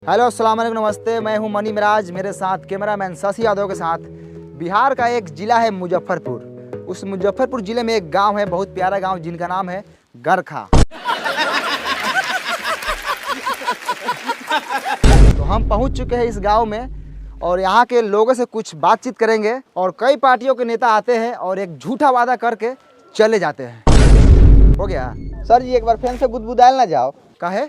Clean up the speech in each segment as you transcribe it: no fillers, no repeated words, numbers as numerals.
Hello अस्सलाम वालेकुम नमस्ते। मैं हूं मनी मिराज, मेरे साथ कैमरामैन शशि यादव के साथ। बिहार का एक ज़िला है मुजफ्फरपुर। उस मुजफ्फरपुर ज़िले में एक गांव है, बहुत प्यारा गांव, जिनका नाम है गरखा। तो हम पहुंच चुके हैं इस गांव में और यहाँ के लोगों से कुछ बातचीत करेंगे। और कई पार्टियों के नेता आते हैं और एक झूठा वादा करके चले जाते हैं। हो गया सर जी, एक बार फैन से बुदबुदायल ना जाओ। काहे?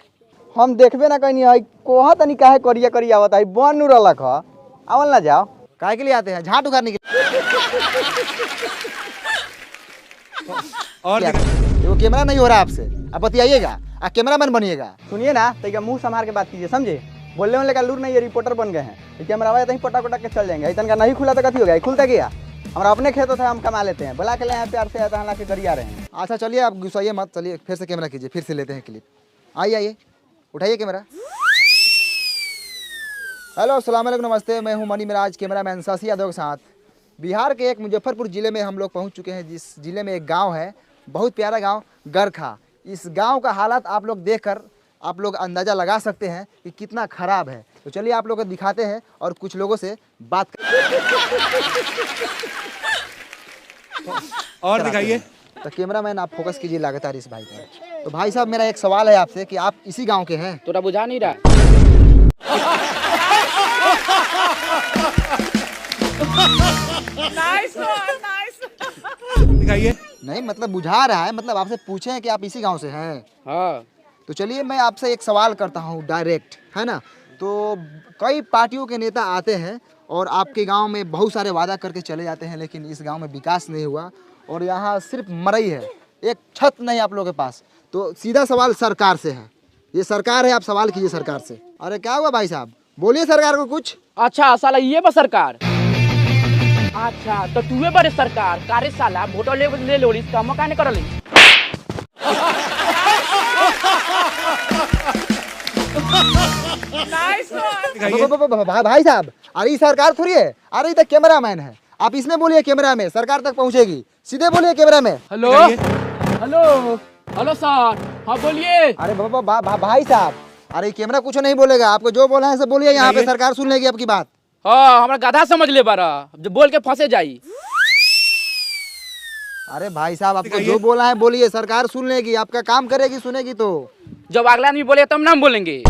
हम देखबे ना कहीं है कोहा तनी काहे करिया करिया आवत है बन नु रहलक ह आवल ना जाओ। काहे के लिए आते हैं? झाट उखाड़ने के लिए। और वो कैमरा नहीं हो रहा आपसे, आप बतियाइएगा, आप कैमरामैन बनिएगा। सुनिए ना, तो मुंह संभाल के बात कीजिए, समझे? बोलने वाले का लूर नहीं, ये रिपोर्टर बन गए हैं। कैमरा आया तो पटा के चल जाएंगे। इतना नहीं खुला तो कथी हो गया? खुलता गया हमारा अपने खेत होता है, हम कमा लेते हैं। बुला के ले यहाँ प्यार से आता के गरिया रहे हैं। अच्छा चलिए, आप गुस्साइए मत, चलिए फिर से कैमरा कीजिए, फिर से लेते हैं क्लिप। आइए उठाइए कैमरा। हेलो अस्सलाम वालेकुम नमस्ते। मैं हूं मनी मिराज, कैमरामैन शशि यादव के साथ। बिहार के एक मुजफ्फरपुर ज़िले में हम लोग पहुंच चुके हैं, जिस ज़िले में एक गांव है, बहुत प्यारा गांव गरखा। इस गांव का हालात आप लोग देखकर आप लोग अंदाज़ा लगा सकते हैं कि कितना ख़राब है। तो चलिए आप लोगों को दिखाते हैं और कुछ लोगों से बात और दिखाइए। तो कैमरामैन आप फोकस कीजिए लगातार इस भाई पर। तो भाई साहब, मेरा एक सवाल है आपसे कि आप इसी गांव के हैं? तोरा बुझा नहीं रहा। दिखाइए। नहीं मतलब बुझा रहा है, मतलब आपसे पूछे हैं कि आप इसी गांव से हैं। हाँ, तो चलिए मैं आपसे एक सवाल करता हूँ डायरेक्ट, है ना? तो कई पार्टियों के नेता आते हैं और आपके गांव में बहुत सारे वादा करके चले जाते हैं, लेकिन इस गांव में विकास नहीं हुआ और यहाँ सिर्फ मरई है, एक छत नहीं आप लोगों के पास। तो सीधा सवाल सरकार से है, ये सरकार है, आप सवाल कीजिए सरकार से। अरे क्या हुआ भाई साहब, बोलिए सरकार को कुछ। अच्छा साला ये बा सरकार। अच्छा तो तूहे बड़े सरकार कारे साला वोट ले लोली काम काहे नहीं करली? भाई साहब, अरे ये सरकार थोड़ी है, अरे ये तो कैमरामैन है। आप इसमें बोलिए, कैमरा में सरकार तक पहुंचेगी। सीधे बोलिए कैमरा में। हेलो हेलो हेलो सर, हाँ बोलिए। अरे भाई साहब, अरे कैमरा कुछ नहीं बोलेगा, आपको जो बोला है सब बोलिए, यहाँ पे सरकार सुन लेगी आपकी बात। हाँ हमारा गधा समझ ले बारा, जो बोल के फंसे जाई। अरे भाई साहब, आपको जो बोला है बोलिए, सरकार सुन लेगी, आपका काम करेगी, सुनेगी। तो जब अगला आदमी बोले तब नाम बोलेंगे।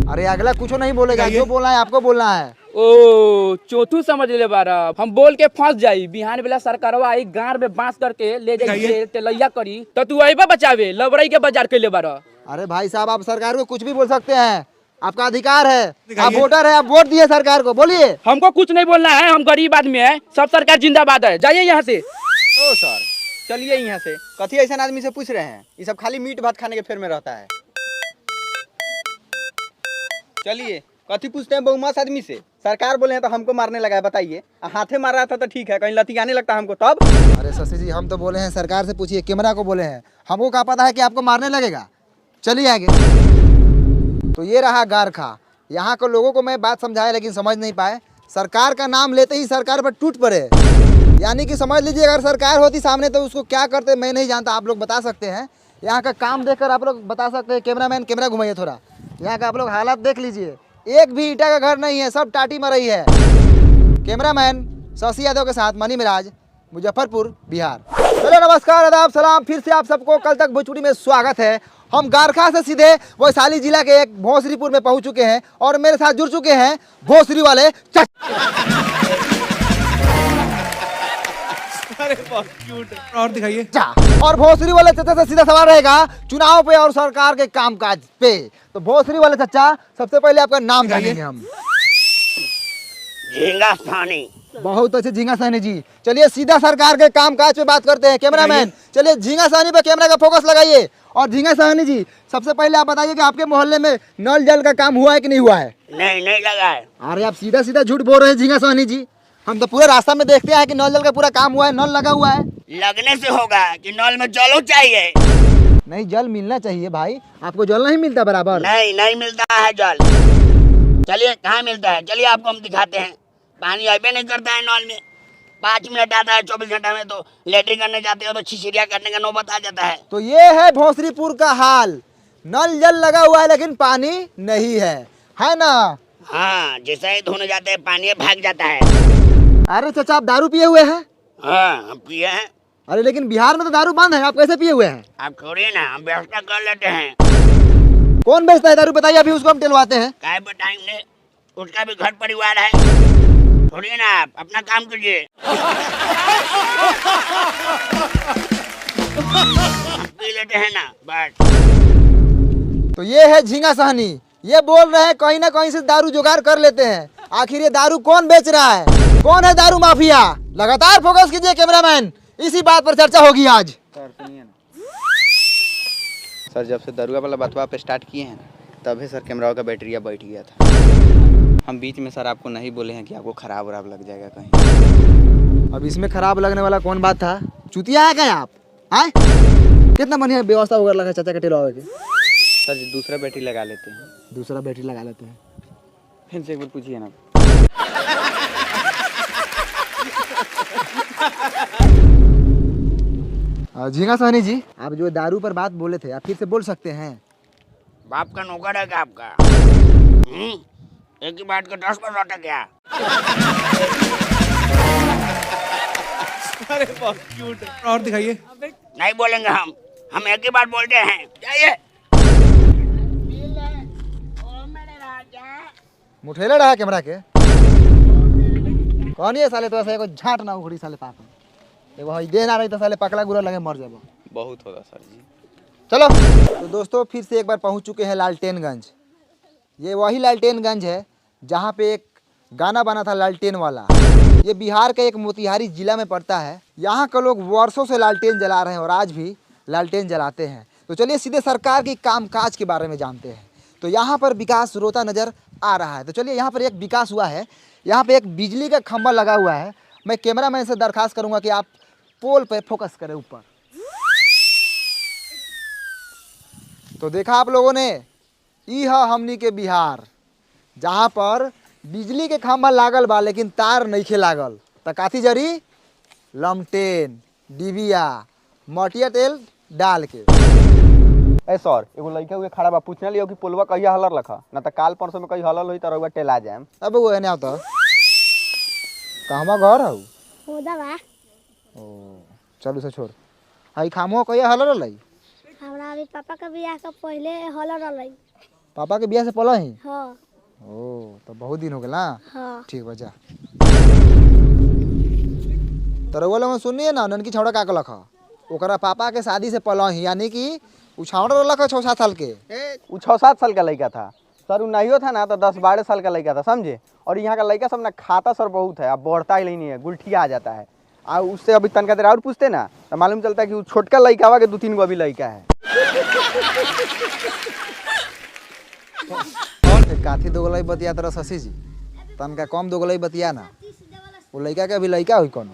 अरे अगला कुछ नहीं बोलेगा, जो बोला है आपको बोलना है। ओ चौथू समझ ले बारा, हम बोल के फंस जाई। बिहान बेला सरकारवा आई गांव में बांस करके ले जाई तेलैया करी, तो तू अइबा बचावे लबरई के बाजार के ले बारा। अरे भाई साहब, आप सरकार को कुछ भी बोल सकते हैं, आपका अधिकार है, आप वोटर है, आप वोट दिए सरकार को, बोलिए। हमको कुछ नहीं बोलना है, हम गरीब आदमी है, सब सरकार जिंदाबाद है। जाइए यहाँ से। ओ सर, चलिए यहाँ से। कथी ऐसा आदमी से पूछ रहे हैं? ये सब खाली मीट भात खाने के फेर में रहता है। चलिए, कथी पूछते हैं बहुमत आदमी से? सरकार बोले हैं तो हमको मारने लगा है, बताइए। हाथे मार रहा था तो ठीक है, कहीं लतियाने लगता हमको तब। अरे शशि जी, हम तो बोले हैं सरकार से पूछिए, कैमरा को बोले हैं, हमको क्या पता है कि आपको मारने लगेगा। चलिए आगे। तो ये रहा गरखा। यहाँ के लोगों को मैं बात समझाया लेकिन समझ नहीं पाए। सरकार का नाम लेते ही सरकार पर टूट पड़े, यानी कि समझ लीजिए अगर सरकार होती सामने तो उसको क्या करते मैं नहीं जानता, आप लोग बता सकते हैं। यहाँ का काम देखकर आप लोग बता सकते हैं। कैमरामैन कैमरा घुमाइए थोड़ा, यहाँ का आप लोग हालात देख लीजिए, एक भी ईटा का घर नहीं है, सब टाटी मरई है। कैमरामैन शशि यादव के साथ मनी मिराज, मुजफ्फरपुर, बिहार। चलो नमस्कार, आदाब, सलाम, फिर से आप सबको कल तक भोजपुरी में स्वागत है। हम गरखा से सीधे वैशाली जिला के एक भोसरीपुर में पहुंच चुके हैं और मेरे साथ जुड़ चुके हैं भोसरी वाले और दिखाइए। और भोसरी वाले चचा से सीधा सवाल रहेगा चुनाव पे और सरकार के कामकाज पे। तो भोसरी वाले चचा, सबसे पहले आपका नाम जानेंगे हम। झींगा सानी। बहुत अच्छे झींगा सानी जी। चलिए सीधा सरकार के कामकाज पे बात करते हैं। कैमरामैन चलिए झींगा सानी पे कैमरा का फोकस लगाइए। और झींगा सानी जी, सबसे पहले आप बताइए कि आपके मोहल्ले में नल जल का काम हुआ है कि नहीं हुआ है? नहीं लगा है। अरे आप सीधा सीधा झूठ बोल रहे हैं झींगा सानी जी, हम तो पूरे रास्ता में देखते हैं कि नल जल का पूरा काम हुआ है, नल लगा हुआ है। लगने से होगा कि नल में जल चाहिए। नहीं, जल मिलना चाहिए भाई, आपको जल नहीं मिलता बराबर? नहीं मिलता है जल। चलिए कहाँ मिलता है, चलिए आपको हम दिखाते हैं। पानी अबे नहीं करता है नल में। 5 मिनट आता है 24 घंटा में, तो लेटरिन करने जाते हो तो छिछिरिया करने का नौबत आ जाता है। तो ये है भोसरीपुर का हाल, नल जल लगा हुआ है लेकिन पानी नहीं है ना? हाँ, जैसे ही धोने जाते हैं पानी भाग जाता है। अरे चाचा आप दारू पिए हुए हैं? हाँ, हम पिए हैं। अरे लेकिन बिहार में तो दारू बंद है, आप कैसे पिए हुए हैं? आप छोड़िए ना, हम व्यवस्था कर लेते हैं। कौन बेचता है दारू बताइए, अभी उसको हम दिलवाते हैं। काय बताएंगे, उसका भी घर परिवार है। छोड़िए ना, आप अपना काम कीजिए। हम पी लेते हैं ना, बस। तो ये है झींगा सहनी, ये बोल रहे हैं कहीं ना कहीं से दारू जुगाड़ कर लेते हैं। आखिर ये दारू कौन बेच रहा है, कौन है दारू माफिया? लगातार फोकस कीजिए कैमरामैन, इसी बात पर चर्चा होगी आज। सर सुनिए ना सर, जब से दरुआ वाला बतवा पे स्टार्ट किए हैं तभी सर कैमरा का बैटरिया बैठ गया था। हम बीच में सर आपको नहीं बोले हैं कि आपको खराब वराब लग जाएगा कहीं। अब इसमें खराब लगने वाला कौन बात था? चुतिया है क्या आप? आए कितना बढ़िया व्यवस्था वगैरह लगा चाचा के टेलवा के। सर जी दूसरा बैटरी लगा लेते हैं। दूसरा बैटरी लगा लेते हैं। फिर से एक बार पूछिए ना। झींगा सहनी जी, आप जो दारू पर बात बोले थे आप फिर से बोल सकते हैं? बाप का नौकर है क्या आपका? एक ही बात का 10 बार लौटा क्या? अरे बहुत क्यूट है। और दिखाइए। नहीं बोलेंगे हम एक ही बात बोलते हैं। जाइए। मुठेला रहा कैमरा के कौन ये साले? तो ऐसा एगो झाट ना उखड़ी साले पाप एगो हई दे ना रही तो साले पकड़ा गुरा लगे मर जाबो। बहुत होगा सर जी। चलो तो दोस्तों फिर से एक बार पहुंच चुके हैं लालटेनगंज। ये वही लालटेनगंज है जहां पे एक गाना बना था लालटेन वाला। ये बिहार का एक मोतिहारी जिला में पड़ता है। यहाँ के लोग वर्षों से लालटेन जला रहे हैं और आज भी लालटेन जलाते हैं। तो चलिए सीधे सरकार की कामकाज के बारे में जानते हैं। तो यहाँ पर विकास रोता नज़र आ रहा है। तो चलिए यहाँ पर एक विकास हुआ है, यहाँ पे एक बिजली का खंभा लगा हुआ है। मैं कैमरामैन से दरखास्त करूँगा कि आप पोल पे फोकस करें ऊपर। तो देखा आप लोगों ने, ई है हमनी के बिहार जहाँ पर बिजली के खंभा लागल बा लेकिन तार नइखे लागल। त काथी जरी? लमटेन, डिबिया, मटिया तेल डाल के। ए सर एगो लड़का हुए खड़ा बा, पूछने लियो कि पुलवा कहिया हलर रखा ना, तो काल परसों में कहीं हलल हुई तो रउआ टेला जाएम। अब वो एने आवता कहवा घर हऊ? होदा बा ओ चलू से छोड़। हई खामो कहिया हलर रही? हमरा अभी पापा के बियाह के पहले हल रहलै। पापा के बियाह से पहले ही? हाँ ओ तो बहुत दिन हो गया ना। हाँ ठीक बजा। तो रउआ लोग सुनिए ना, ननकी छौड़ा का लख ओकरा पापा के शादी से पहले ही, यानी कि उ छौड़ा लख 6-7 साल के। वो 6-7 साल का लड़का था सर। वो नहीं था ना तो 10-12 साल का लड़का था, समझे। और यहाँ का लड़का सब ना खाता सर बहुत है, अब बढ़ता ही नहीं है, गुलठिया आ जाता है। और उससे अभी तनका देर और पूछते ना तो मालूम चलता है कि वो छोटका लड़का हुआ के 2-3 गो अभी लड़का है। काथी दोगलाई बतिया तरह शशि जी, तनका कम दोगलाई बतिया ना। वो लड़का के अभी लड़का हुई कौन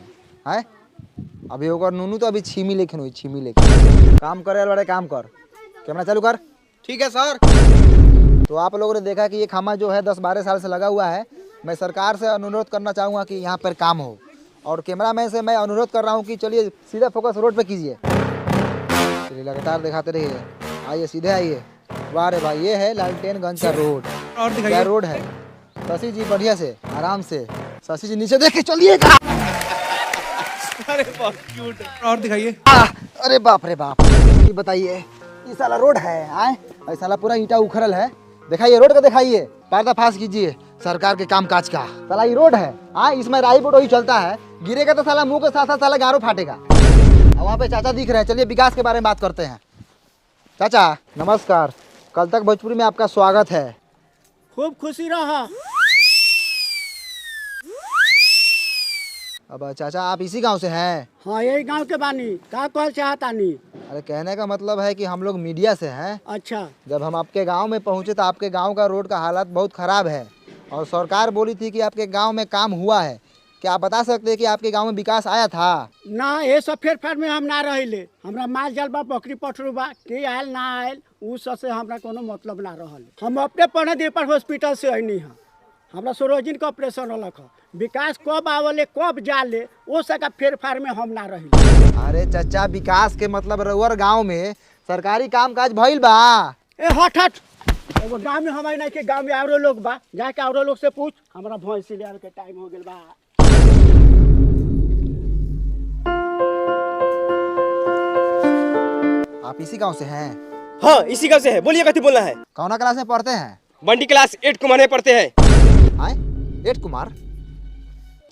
है? अभी ओकर नूनू तो अभी छीमी लेखन हुई, छीमी लेखन। काम करे बड़े काम कर, कैमरा चालू कर। ठीक है सर। तो आप लोगों ने देखा कि ये खामा जो है 10-12 साल से लगा हुआ है। मैं सरकार से अनुरोध करना चाहूँगा कि यहाँ पर काम हो, और कैमरामैन से मैं अनुरोध कर रहा हूँ कि चलिए सीधा फोकस रोड पे कीजिए। चलिए लगातार दिखाते रहिए, आइए सीधे आइए। वाह रे भाई, ये है लालटेनगंज का रोड। और क्या दिखाइए। रोड है शशि जी, बढ़िया से आराम से। शशि जी नीचे देख के चलिएगा। अरे बहुत क्यूट है। और दिखाइए। अरे बाप रे बाप, ये बताइए ये साला रोड है? आए ये साला पूरा ईंटा उखड़ल है। दिखाइए रोड का, दिखाइए, पर्दाफाश कीजिए सरकार के कामकाज का। साला ये रोड है, हाँ इसमें राई बोट वही चलता है, गिरेगा तो साला मुंह के साथ साथ साला गारो फाटेगा। और वहाँ पे चाचा दिख रहे हैं। चलिए विकास के बारे में बात करते हैं। चाचा नमस्कार, कल तक भोजपुरी में आपका स्वागत है। खूब खुशी रहा। अब चाचा आप इसी गांव से हैं? हाँ यही गांव के बानी, का कहल चाहतानी? अरे कहने का मतलब है कि हम लोग मीडिया से हैं। अच्छा जब हम आपके गांव में पहुंचे तो आपके गांव का रोड का हालत बहुत ख़राब है, और सरकार बोली थी कि आपके गांव में काम हुआ है। क्या आप बता सकते हैं कि आपके गांव में विकास आया था? ना, ये सब फेर फार में हम ना रहिले। हमरा माल जाल बा, बकरी पठरू बा, के आयल ना आयल उ सब से हमरा कोनो मतलब ना रहल। हम अपने पढ़े दे पर हॉस्पिटल से अइनी है। हमरा सरोजिन के ऑपरेशन होलक ह विकास कब आवले कब जाले ओ सका फेर फार में हम ना रही। अरे चाचा विकास के मतलब रउअर गांव में सरकारी काम काज भइल बा। ए हट हट, एगो गाँव में हमारे नहीं के गाँव में औरो लोग बा, जाके औरो लोग से पूछ। हमरा भैंसी ले आवे के टाइम हो गेल बा। आप इसी गांव से हैं? हाँ इसी गाँव से है। बोलिए कथी बोलना है? कौना क्लास में पढ़ते हैं? बंडी क्लास 8 कुमार में पढ़ते हैं। आए 8 कुमार?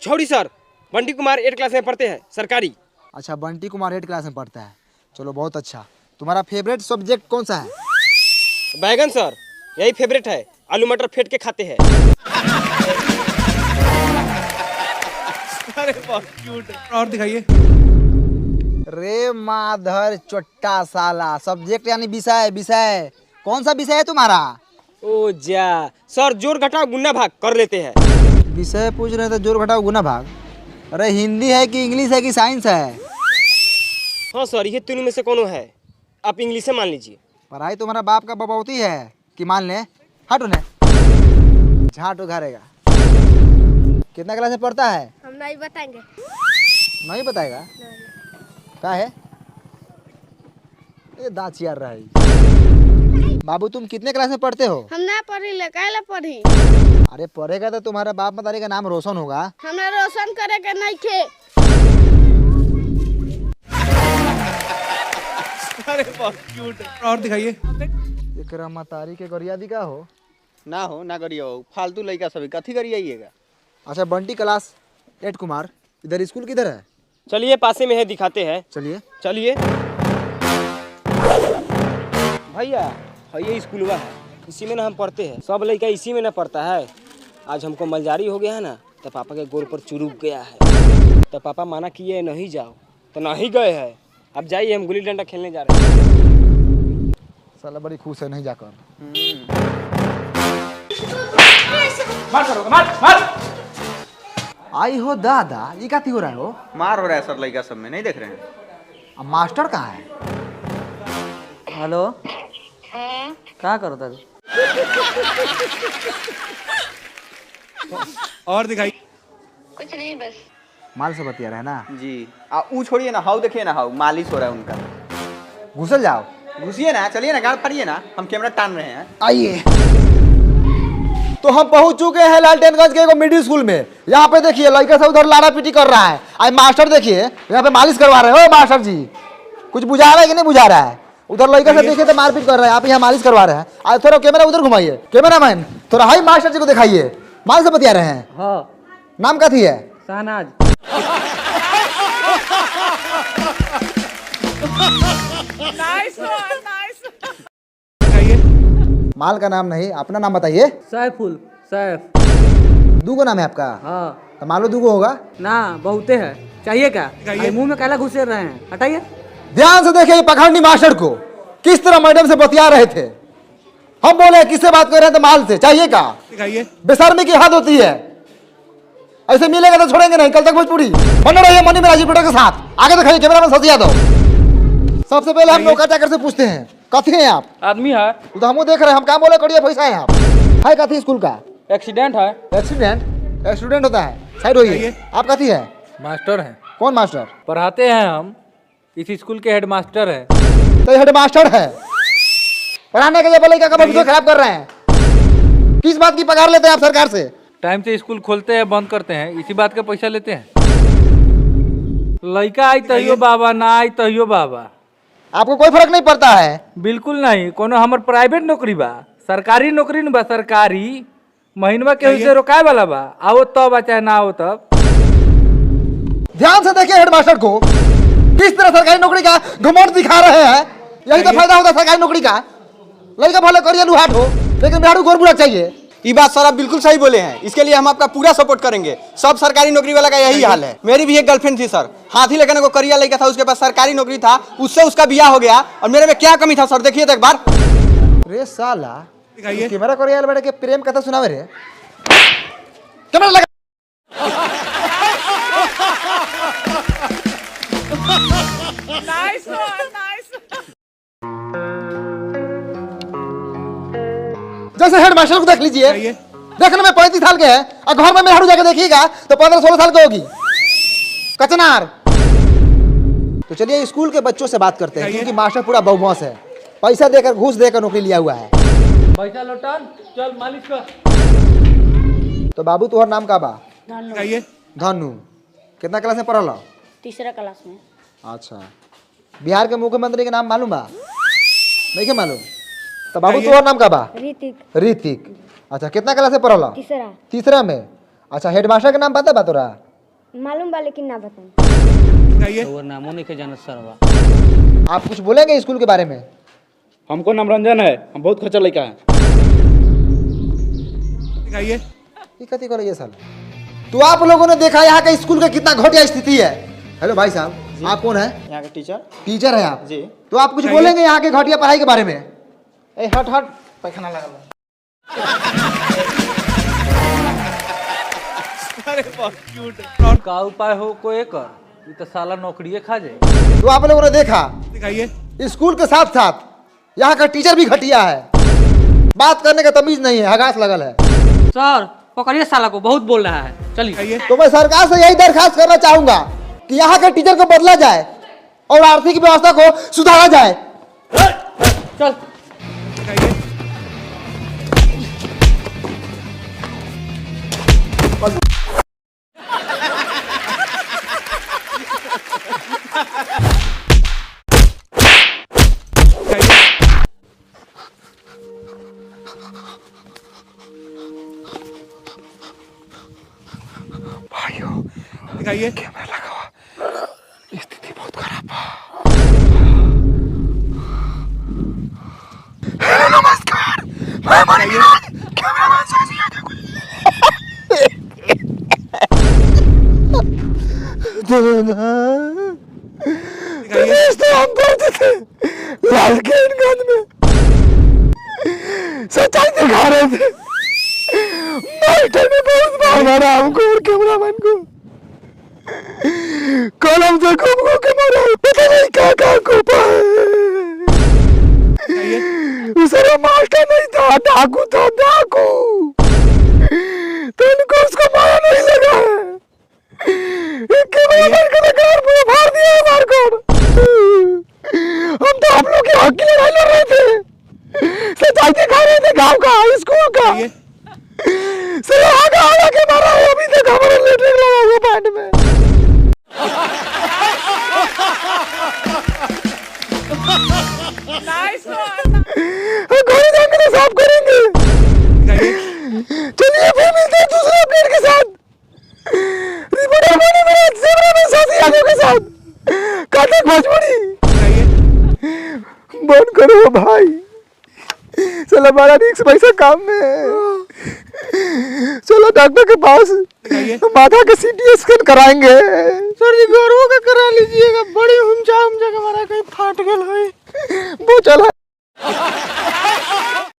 छोड़ी सर, बंडी कुमार 8 क्लास में पढ़ते हैं सरकारी। अच्छा बंटी कुमार 8 क्लास में पढ़ता है, चलो बहुत अच्छा। तुम्हारा फेवरेट सब्जेक्ट कौन सा है? बैगन सर, यही फेवरेट है। आलू मटर फेंट के खाते हैं। अरे बहुत क्यूट है। और दिखाइए। रे माधर चोट्टा साला, सब्जेक्ट यानी विषय। विषय कौन सा विषय है तुम्हारा? ओ जा सर, जोड़ घटाव गुना भाग कर लेते हैं। विषय पूछ रहे थे, जोड़ घटाओ गुना भाग। अरे हिंदी है कि इंग्लिश है कि साइंस है? हाँ सर, ये तीनों में से कौन है? आप इंग्लिश से मान लीजिए। पढ़ाई तुम्हारा बाप का बबौती है कि मान ले? हट उन्हें, झाट उघारेगा। कितना क्लास में पढ़ता है? हम नहीं बताएंगे। नहीं बताएगा? क्या है ये दांत चियार रहा है। बाबू तुम कितने क्लास में पढ़ते हो? हम ना पढ़ी ले, काहे ला पढ़ी? अरे पढ़ेगा तो तुम्हारा बाप मतारी का नाम रोशन होगा। हमरा रोशन करे के नहीं थे। अरे बहुत क्यूट है। और दिखाइए। एकरा मतारी के गरियादी का हो? ना हो ना करिए हो, फालतू लड़का सभी कथी करिएगा। अच्छा बंटी क्लास 8 कुमार, इधर स्कूल किधर है? चलिए पासे में है, दिखाते हैं। चलिए। चलिए भैया, ये स्कूल है, इसी में ना हम पढ़ते हैं। सब लड़का इसी में ना पढ़ता है। आज हमको मलजारी हो गया है ना, तो पापा के गोर पर चुरुक गया है। तो पापा माना किए नहीं जाओ, तो नहीं गए हैं। अब जाइए, हम गुल्ली डंडा खेलने जा रहे हैं। साला बड़ी खुश है नहीं जाकर। मार करोगे, मार मार। आई हो दादा, ये क्या हो रहा है हो? मार हो रहा है सर लड़का सब में, नहीं देख रहे हैं? अब मास्टर कहाँ है? हेलो, क्या करो था? और दिखाइए। कुछ नहीं, बस माल से बतिया रहे हैं ना? जी ऊ छोड़िए ना, हाउ देखिए ना, हाउ मालिश हो रहा है उनका। घुसल जाओ। घुसिए ना, चलिए ना, गाड़ फाड़िए ना, हम कैमरा टान रहे हैं। आइए। तो हम पहुंच चुके हैं लालटेनगंज के एक मिडिल स्कूल में। यहाँ पे देखिए लड़का सब उधर लाड़ा पीटी कर रहा है। आज मास्टर देखिए यहाँ पे मालिश करवा रहे हो। मास्टर जी कुछ बुझा रहा है कि नहीं बुझा रहा है? उधर लड़का से देखिए तो मारपीट कर रहा है, आप यहाँ मालिश करवा रहे हैं। आज थोड़ा कैमरा उधर घुमाइए। कैमरा मैन थोड़ा हाई मास्टर जी को दिखाइए, माल से बतिया रहे हैं। हाँ, नाम का थी है? शहनाज। दिखाइए। माल का नाम नहीं, अपना नाम बताइए। सैफुल, सैफ। दूगो नाम है आपका? हाँ। तो मालो दूगो होगा ना, बहुते है। चाहिए क्या? दिखाइए। मुंह में काला घुसे रहे हैं, हटाइए। ध्यान से देखिए पखंडी मास्टर को किस तरह मैडम से बतिया रहे थे। हम बोले किससे बात कर रहे हैं? तो माल से। चाहिए का? दिखाइए। बेशर्मी की हद होती है, ऐसे मिलेगा तो छोड़ेंगे नहीं। कल तक भोजपुरी बने रहिए मनी में राजीव टोटा के साथ। आगे दिखाइए, कैमरा में सती यादव। सबसे पहले हम नौका चाकर से पूछते हैं, कथी हैं आप? आदमी है, तो हम देख रहे हैं, हम काम बोले करिए, पैसा है आप है कथी स्कूल का? एक्सीडेंट है। एक्सीडेंट? स्टूडेंट होता है, साइड होइए। आप कथी है? मास्टर है, कौन मास्टर? पढ़ाते हैं हम, इस स्कूल के हेडमास्टर है। तो हेड मास्टर है, पढ़ाने के लिए लड़का का भविष्य खराब कर रहे हैं। किस बात की पगार लेते हैं आप सरकार से? टाइम से स्कूल खोलते हैं, बंद करते हैं, इसी बात का पैसा लेते हैं। लड़का आई तहियो बाबा, ना आई तहियो बाबा। आपको कोई फर्क नहीं पड़ता है? बिल्कुल नहीं। कोनो हमर प्राइवेट नौकरी बा, सरकारी नौकरी न बा। सरकारी महीनवा के से रोकाए वाला बा, आओ तब चाहे ना आओ तब। ध्यान से देखिए हेडमास्टर को किस तरह सरकारी नौकरी का घमंड दिखा रहे हैं। यही तो फायदा होता है सरकारी नौकरी का। लड़का भले करिए लुहाट हो, लेकिन बिहारू गोर बुरा चाहिए। ये बात सर आप बिल्कुल सही बोले हैं, इसके लिए हम आपका पूरा सपोर्ट करेंगे। सब सरकारी नौकरी वाला का यही हाल है। मेरी भी एक गर्लफ्रेंड थी सर, हाथी लेकर को करिया लड़का था, उसके पास सरकारी नौकरी था, उससे उसका ब्याह हो गया। और मेरे में क्या कमी था सर, देखिए तो एक बार। रे साला, दिखाइए। कैमरा करिया बैठ के प्रेम कथा सुनावे रे। कैमरा लगा। जैसे हेडमास्टर को देख लीजिए, देखने में 35 साल के है और घर में मेहरारू जाके देखिएगा तो 15-16 साल की होगी। कचनार। तो चलिए स्कूल के बच्चों से बात करते हैं क्योंकि मास्टर पूरा बहुमौस है, पैसा देकर घूस देकर नौकरी लिया हुआ है। पैसा लौटान, चल मालिश कर। तो बाबू तुहर नाम का बा? बताइए। धनु। कितना क्लास में पढ़ल? तीसरा क्लास में। अच्छा, बिहार के मुख्यमंत्री के नाम मालूम बा? नहीं के मालूम? तो बाबू तुहर नाम का बा? ऋतिक। ऋतिक। अच्छा, कितना क्लास में पढ़ल? तीसरा। तीसरा में। अच्छा, हेडमास्टर का नाम पता बा तोरा? मालूम बा लेकिन ना बताऊं। बताइए। और नामों नहीं के जानत सरवा। आप कुछ बोलेंगे स्कूल के बारे में? हमको नाम रंजन है, हम बहुत खर्चा लड़का है। बताइए। ये कथी करे ये साल? तो आप लोगों ने देखा यहाँ का स्कूल का कितना घटिया स्थिति है। हेलो भाई साहब, आप कौन है? यहाँ के टीचर। टीचर है आप? जी। तो आप कुछ बोलेंगे यहाँ के घटिया पढ़ाई के बारे में? ए हट हट, पैखाना लगा। अरे बहुत क्यूट। का उपाय हो को एकर, ये तो साला नौकरिए खा जाए। तो आप लोगों ने देखा दिखाइए। स्कूल के साथ साथ यहाँ का टीचर भी घटिया है, बात करने का तमीज नहीं है, हगास लगल है। सर पकड़िए साला को, बहुत बोल रहा है। चलिए। दिखाइए। तो मैं सरकार से यही दरखास्त करना चाहूंगा कि यहाँ के टीचर को बदला जाए और आर्थिक व्यवस्था को सुधारा जाए। चल। दिखाइए। दिखाइए। कैमरा लगा हुआ, स्थिति बहुत खराब है। नमस्कार, मैं मणिराज, कैमरामैन शशि यादव। दिखाइए। तो हम पढ़ते थे लालकेनगंज में, सच्चाई दिखा रहे थे। मास्टर ने बहुत मार मारा हमको और कैमरामैन को, कलम से घूम के मारा, पता नहीं क्या क्या को पाए। दूसरा मास्टर नहीं था, डाकू था, डाकू। तो इनको उसको मारा नहीं लगा है। कैमरामैन का घर पूरा फाड़ दिया है मार कर। हम तो आप लोग के हक की लड़ाई लड़ रहे थे, सच्चाई दिखा रहे थे गांव का, स्कूल का। सिर्फ आगे के मारा है, अभी तक हमारा लेटरिन लगा हुआ पैंट में। घोड़े जाएंगे तो साफ करेंगे। चलिए फिर मिलते हैं दूसरे अपडेट के साथ। रिपोर्टर बने मेरे कैमरा में शशि यादव के साथ। काटक भोजपुरी बंद करो भाई, चलो हमारा रिक्स पैसा काम में है। चलो डॉक्टर के पास, माथा का सीटी स्कैन कराएंगे। सर जी गौरव का करा लीजिएगा, बड़ी हुमचा का हमारा कहीं फाट गया है। वो चला।